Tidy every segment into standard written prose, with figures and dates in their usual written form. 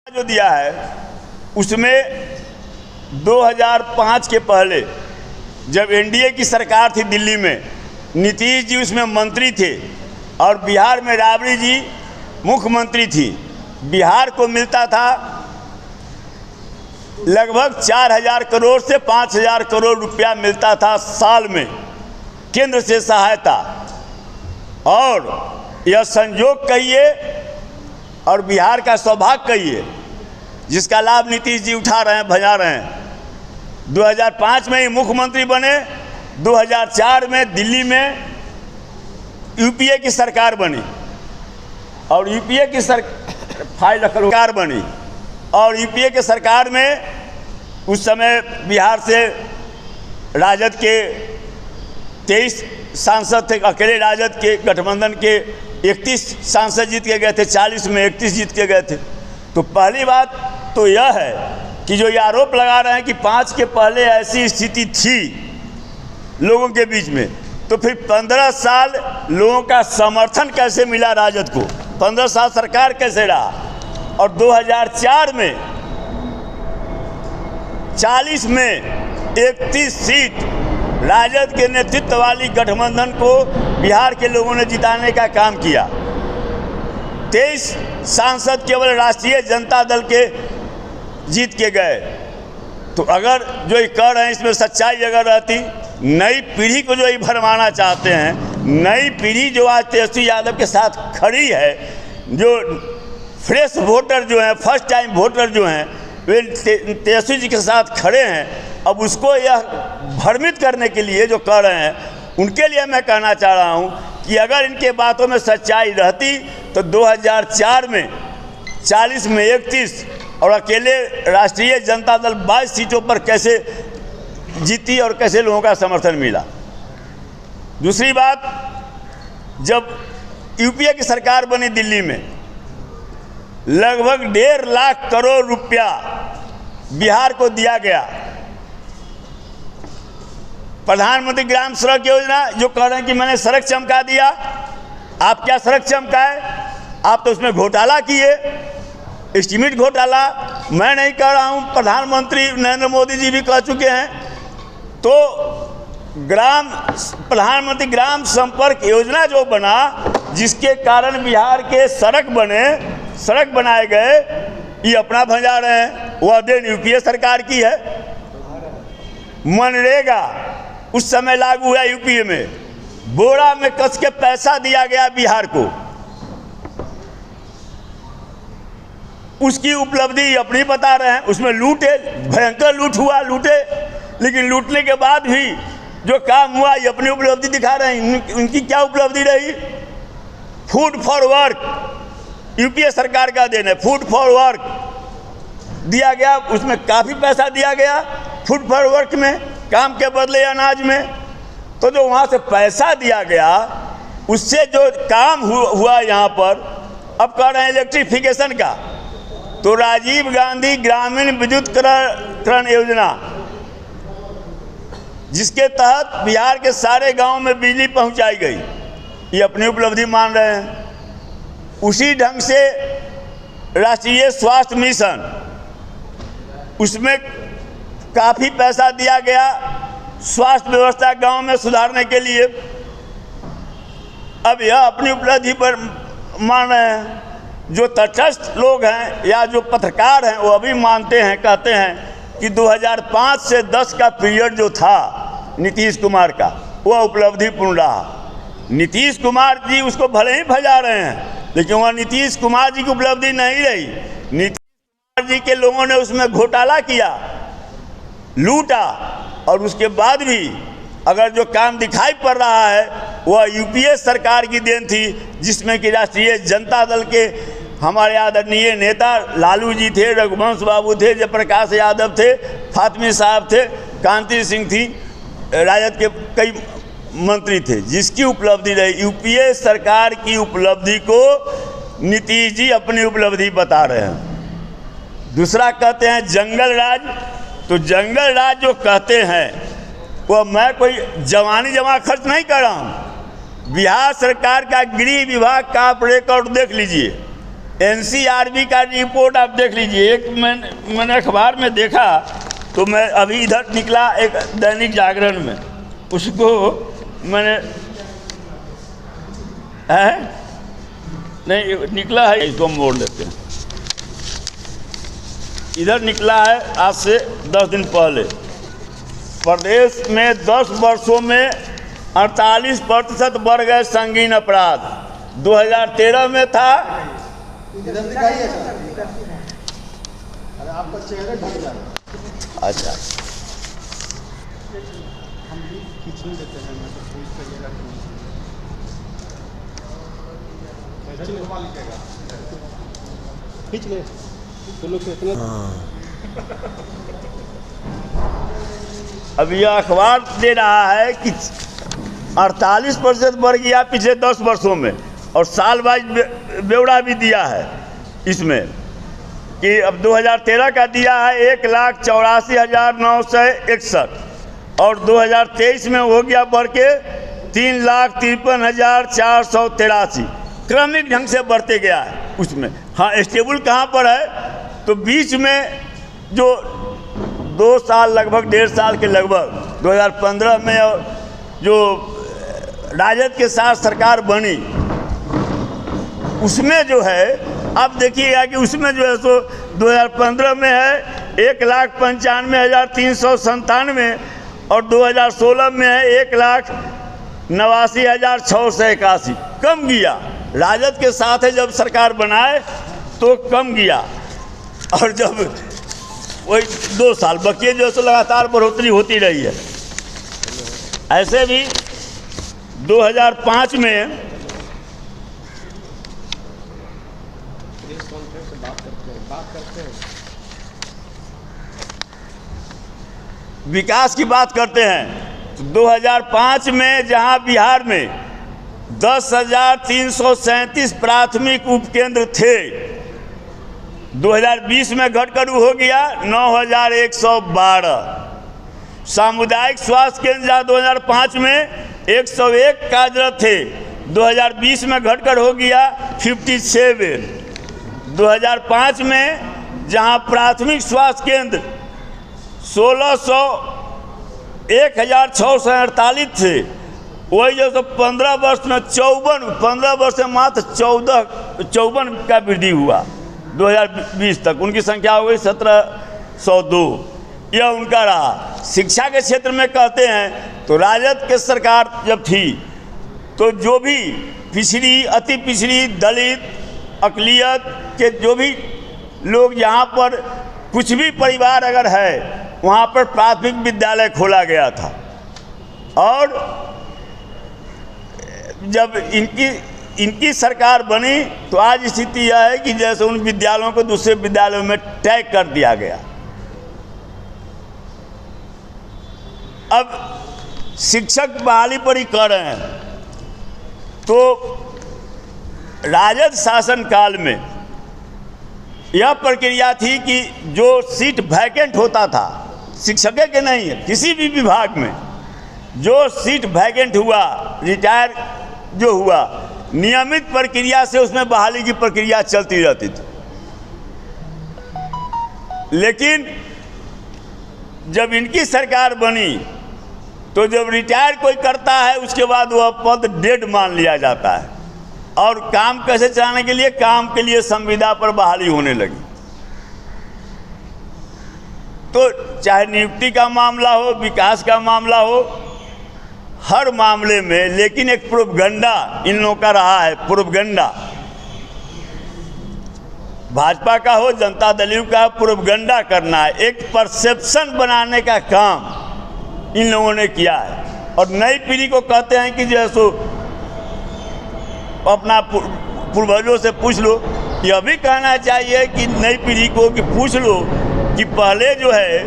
जो दिया है उसमें 2005 के पहले जब एनडीए की सरकार थी दिल्ली में, नीतीश जी उसमें मंत्री थे और बिहार में राबड़ी जी मुख्यमंत्री थी। बिहार को मिलता था लगभग 4000 करोड़ से 5000 करोड़ रुपया मिलता था साल में केंद्र से सहायता। और यह संयोग कहिए और बिहार का सौभाग्य कहिए जिसका लाभ नीतीश जी उठा रहे हैं, भजा रहे हैं। 2005 में ही मुख्यमंत्री बने, 2004 में दिल्ली में यूपीए की सरकार बनी और यूपीए की सरकार बनी और यूपीए के सरकार में उस समय बिहार से राजद के 23 सांसद थे, अकेले राजद के गठबंधन के 31 सांसद जीत के गए थे, 40 में 31 जीत के गए थे। तो पहली बात तो यह है कि जो ये आरोप लगा रहे हैं कि 5 के पहले ऐसी स्थिति थी लोगों के बीच में, तो फिर 15 साल लोगों का समर्थन कैसे मिला राजद को, 15 साल सरकार कैसे रहा। और 2004 में 40 में 31 सीट राजद के नेतृत्व वाली गठबंधन को बिहार के लोगों ने जिताने का काम किया। 23 सांसद केवल राष्ट्रीय जनता दल के जीत के गए। तो अगर जो ये कर रहे हैं इसमें सच्चाई अगर रहती, नई पीढ़ी को जो ये भरमाना चाहते हैं, नई पीढ़ी जो आज तेजस्वी यादव के साथ खड़ी है, जो फ्रेश वोटर जो हैं, फर्स्ट टाइम वोटर जो हैं, वे तेजस्वी जी के साथ खड़े हैं। अब उसको यह भ्रमित करने के लिए जो कर रहे हैं, उनके लिए मैं कहना चाह रहा हूं कि अगर इनके बातों में सच्चाई रहती तो 2004 में 40 में 31 और अकेले राष्ट्रीय जनता दल 22 सीटों पर कैसे जीती और कैसे लोगों का समर्थन मिला। दूसरी बात, जब यूपीए की सरकार बनी दिल्ली में, लगभग 1.5 लाख करोड़ रुपया बिहार को दिया गया। प्रधानमंत्री ग्राम सड़क योजना जो कह रहे हैं कि मैंने सड़क चमका दिया, आप क्या सड़क चमकाए, आप तो उसमें घोटाला किए, एस्टीमेट घोटाला। मैं नहीं कह रहा हूं, प्रधानमंत्री नरेंद्र मोदी जी भी कह चुके हैं। तो प्रधानमंत्री ग्राम संपर्क योजना जो बना, जिसके कारण बिहार के सड़क बनाए गए, ये अपना भंजा रहे हैं। वह देन यूपीए सरकार की है। मनरेगा उस समय लागू हुआ यूपीए में, बोरा में कस के पैसा दिया गया बिहार को। उसकी उपलब्धि अपनी बता रहे हैं, उसमें लूटे, भयंकर लूट हुआ, लूटे, लेकिन लूटने के बाद भी जो काम हुआ ये अपनी उपलब्धि दिखा रहे हैं। उनकी क्या उपलब्धि रही? फूड फॉर वर्क यूपीए सरकार का देन है। फूड फॉर वर्क दिया गया, उसमें काफ़ी पैसा दिया गया फूड फॉर वर्क में, काम के बदले अनाज में। तो जो वहाँ से पैसा दिया गया, उससे जो काम हुआ यहाँ पर, अब कह रहे हैं इलेक्ट्रिफिकेशन का, तो राजीव गांधी ग्रामीण विद्युतीकरण योजना, जिसके तहत बिहार के सारे गांव में बिजली पहुंचाई गई, ये अपनी उपलब्धि मान रहे हैं। उसी ढंग से राष्ट्रीय स्वास्थ्य मिशन, उसमें काफ़ी पैसा दिया गया स्वास्थ्य व्यवस्था गांव में सुधारने के लिए। अब यह अपनी उपलब्धि पर मान रहे हैं। जो तटस्थ लोग हैं या जो पत्रकार हैं, वो अभी मानते हैं, कहते हैं कि 2005 से 10 का पीरियड जो था नीतीश कुमार का, वह उपलब्धिपूर्ण रहा। नीतीश कुमार जी उसको भले ही भजा रहे हैं, लेकिन वह नीतीश कुमार जी की उपलब्धि नहीं रही। नीतीश कुमार जी के लोगों ने उसमें घोटाला किया, लूटा, और उसके बाद भी अगर जो काम दिखाई पड़ रहा है वह यूपीए सरकार की देन थी, जिसमें कि राष्ट्रीय जनता दल के हमारे आदरणीय नेता लालू जी थे, रघुवंश बाबू थे, जयप्रकाश यादव थे, फातमी साहब थे, कांति सिंह थी, राजद के कई मंत्री थे, जिसकी उपलब्धि रही। यूपीए सरकार की उपलब्धि को नीतीश जी अपनी उपलब्धि बता रहे हैं। दूसरा कहते हैं जंगल राज, तो जंगल राज जो कहते हैं वो मैं कोई जवानी जमा खर्च नहीं कर रहा हूँ। बिहार सरकार का गृह विभाग का आप रिकॉर्ड देख लीजिए, एनसीआरबी का रिपोर्ट आप देख लीजिए। एक मैंने अखबार में देखा, तो मैं अभी इधर निकला एक दैनिक जागरण में, उसको मैंने है नहीं निकला है, इसको मोड़ लेते हैं। इधर निकला है आज से 10 दिन पहले, प्रदेश में 10 वर्षों में 48% बढ़ गए संगीन अपराध। 2013 में था, इधर दिखाइए सर, अरे आपका चेहरा ढक जा रहा है। अच्छा हम भी खींच नहीं देते हैं, मैं तो खींच करिएगा खींच ले तो लोग इतना। अब यह अखबार दे रहा है कि 48% बढ़ गया पिछले 10 वर्षों में, और साल वाइज ब्यौरा भी दिया है इसमें कि अब 2013 का दिया है 1,84,961, और 2023 में हो गया बढ़ के 3,53,483। क्रमिक ढंग से बढ़ते गया है उसमें। हाँ, स्टेबल कहाँ पर है, तो बीच में जो 2 साल लगभग 1.5 साल के लगभग 2015 में जो राजद के साथ सरकार बनी, उसमें जो है आप देखिएगा कि उसमें जो है सो 2015 में है 1,95,397, और 2016 में है 1,89,681। कम गया, राजद के साथ है जब सरकार बनाए तो कम गया, और जब वही 2 साल बकिए जो है सो लगातार बढ़ोतरी होती रही है। ऐसे भी 2005 में विकास की बात करते हैं, तो 2005 में जहां बिहार में 10,337 प्राथमिक उपकेंद्र थे, 2020 में घटकर हो गया 9,112। सामुदायिक स्वास्थ्य केंद्र जहाँ 2005 में 101 कार्यरत थे, 2020 में घटकर हो गया 57। 2005 में जहाँ प्राथमिक स्वास्थ्य केंद्र 1,648 थे, वही जो तो 15 वर्ष में 15 वर्ष में मात्र 54 का वृद्धि हुआ। 2020 तक उनकी संख्या हो गई 1702। यह उनका रहा। शिक्षा के क्षेत्र में कहते हैं तो राजद के सरकार जब थी तो जो भी पिछड़ी, अति पिछड़ी, दलित, अक़लियत के जो भी लोग यहाँ पर कुछ भी परिवार अगर है, वहाँ पर प्राथमिक विद्यालय खोला गया था। और जब इनकी सरकार बनी तो आज स्थिति यह है कि जैसे उन विद्यालयों को दूसरे विद्यालयों में टैग कर दिया गया। अब शिक्षक बहाली पर ही कर रहे हैं, तो राजद शासन काल में यह प्रक्रिया थी कि जो सीट वैकेंट होता था, शिक्षक के नहीं है, किसी भी विभाग में जो सीट वैकेंट हुआ, रिटायर जो हुआ, नियमित प्रक्रिया से उसमें बहाली की प्रक्रिया चलती रहती थी। लेकिन जब इनकी सरकार बनी तो जब रिटायर कोई करता है उसके बाद वह पद डेड मान लिया जाता है, और काम कैसे चलाने के लिए, काम के लिए संविदा पर बहाली होने लगी। तो चाहे नियुक्ति का मामला हो, विकास का मामला हो, हर मामले में, लेकिन एक प्रोपगंडा इन लोगों का रहा है। प्रोपगंडा भाजपा का हो, जनता दल का, प्रोपगंडा करना है, एक परसेप्शन बनाने का काम इन लोगों ने किया है। और नई पीढ़ी को कहते हैं कि जैसो अपना पूर्वजों से पूछ लो। यह भी कहना चाहिए कि नई पीढ़ी को कि पूछ लो कि पहले जो है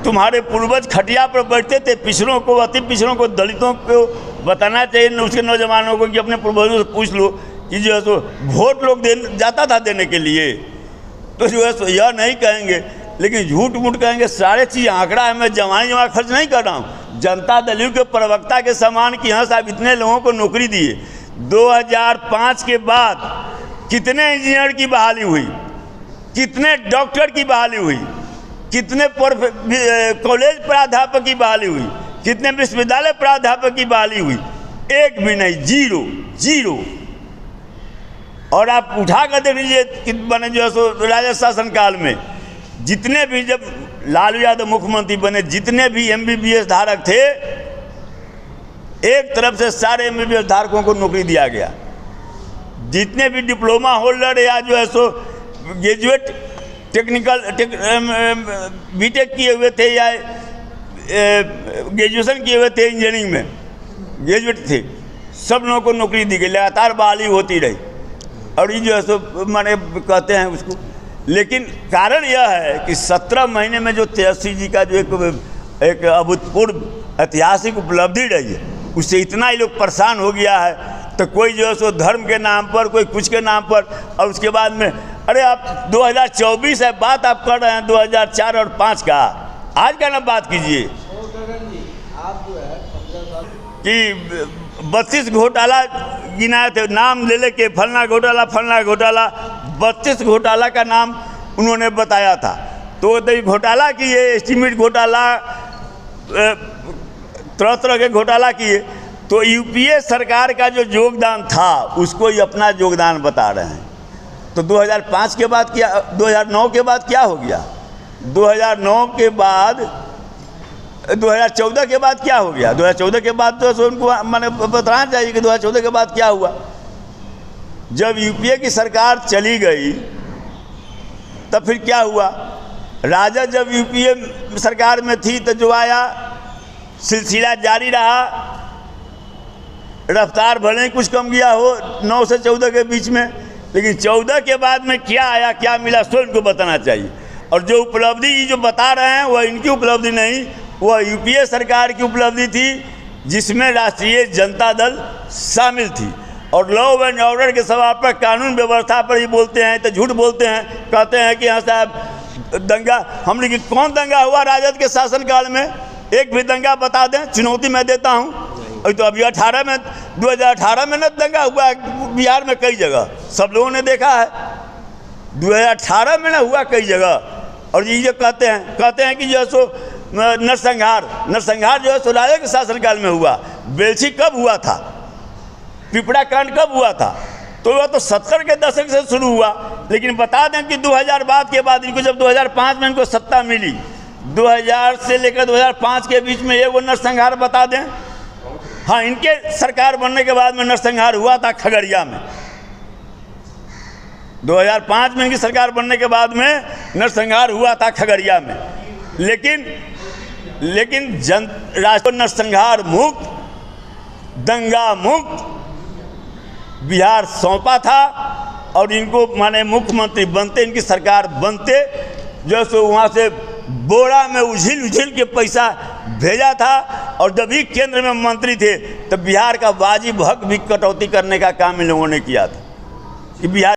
तुम्हारे पूर्वज खटिया पर बैठते थे, पिछड़ों को, अति पिछड़ों को, दलितों को बताना चाहिए उसके नौजवानों को कि अपने पूर्वजों से पूछ लो कि जो है सो वोट लोग जाता था देने के लिए, तो जो है सो यह नहीं कहेंगे, लेकिन झूठ मूठ कहेंगे। सारे चीज़ आंकड़ा है, मैं जमा खर्च नहीं कर रहा हूँ। जनता दल के प्रवक्ता के समान कि हाँ साहब इतने लोगों को नौकरी दिए, 2005 के बाद कितने इंजीनियर की बहाली हुई, कितने डॉक्टर की बहाली हुई, कितने कॉलेज प्राध्यापक की बहाली हुई, कितने विश्वविद्यालय प्राध्यापक की बहाली हुई? एक भी नहीं, जीरो जीरो। और आप उठा कर देख लीजिए कि बने जो है सो राजद शासन काल में जितने भी, जब लालू यादव मुख्यमंत्री बने, जितने भी MBBS धारक थे, एक तरफ से सारे MBBS धारकों को नौकरी दिया गया। जितने भी डिप्लोमा होल्डर या जो है सो ग्रेजुएट टेक्निकल बीटेक किए हुए थे या ग्रेजुएशन किए हुए थे, इंजीनियरिंग में ग्रेजुएट थे, सब लोगों को नौकरी दी गई। लगातार बहाली होती रही और ये जो है सो माने कहते हैं उसको। लेकिन कारण यह है कि 17 महीने में जो तेजस्वी जी का जो एक अभूतपूर्व ऐतिहासिक उपलब्धि रही है, उससे इतना ही लोग परेशान हो गया है। तो कोई जो है सो धर्म के नाम पर, कोई कुछ के नाम पर, और उसके बाद में अरे आप 2024 है, बात आप कर रहे हैं 2004 और 5 का, आज का ना बात कीजिए कि 32 घोटाला गिनाए थे, नाम ले लेके फलना घोटाला 32 घोटाला का नाम उन्होंने बताया था। तो घोटाला किए, एस्टीमेट घोटाला, तरह तरह के घोटाला किए। तो UPA सरकार का जो योगदान था उसको ही अपना योगदान बता रहे हैं। तो 2005 के बाद क्या, 2009 के बाद क्या हो गया, 2009 के बाद 2014 के बाद क्या हो गया? 2014 के बाद तो उनको मैंने बताना चाहिए कि 2014 के बाद क्या हुआ। जब UPA की सरकार चली गई तब फिर क्या हुआ? राजद जब UPA सरकार में थी तो जो आया सिलसिला जारी रहा, रफ्तार भले ही कुछ कम गया हो 9 से 14 के बीच में, लेकिन 14 के बाद में क्या आया, क्या मिला, सो इनको बताना चाहिए। और जो उपलब्धि जो बता रहे हैं वह इनकी उपलब्धि नहीं, वह UPA सरकार की उपलब्धि थी, जिसमें राष्ट्रीय जनता दल शामिल थी। और लॉ एंड ऑर्डर के सवाल पर, कानून व्यवस्था पर ही बोलते हैं तो झूठ बोलते हैं, कहते हैं कि हाँ साहब दंगा, हमने कि कौन दंगा हुआ राजद के शासनकाल में? एक भी दंगा बता दें, चुनौती मैं देता हूँ। तो अभी 2018 में न दंगा हुआ बिहार में कई जगह, सब लोगों ने देखा है। 2018 में न हुआ कई जगह। और ये जो कहते हैं कि जो सो नरसंहार जो है सो राजद के शासनकाल में हुआ। बेलछी कब हुआ था? पिपरा कांड कब हुआ था? तो वह तो 70 के दशक से शुरू हुआ। लेकिन बता दें कि 2000 बाद के बाद इनको, जब 2005 में इनको सत्ता मिली, 2000 से लेकर 2005 के बीच में एगो नरसंहार बता दें। हाँ, इनके सरकार बनने के बाद में नरसंहार हुआ था खगड़िया में। 2005 में इनकी सरकार बनने के बाद में नरसंहार हुआ था खगड़िया में। लेकिन राष्ट्र नरसंहार मुक्त, दंगा मुक्त बिहार सौंपा था। और इनको माने मुख्यमंत्री बनते, इनकी सरकार बनते, जो सो वहाँ से बोरा में उझिल के पैसा भेजा था। और जब भी केंद्र में मंत्री थे तब बिहार का वाजिब हक भी कटौती करने का काम इन लोगों ने किया था कि बिहार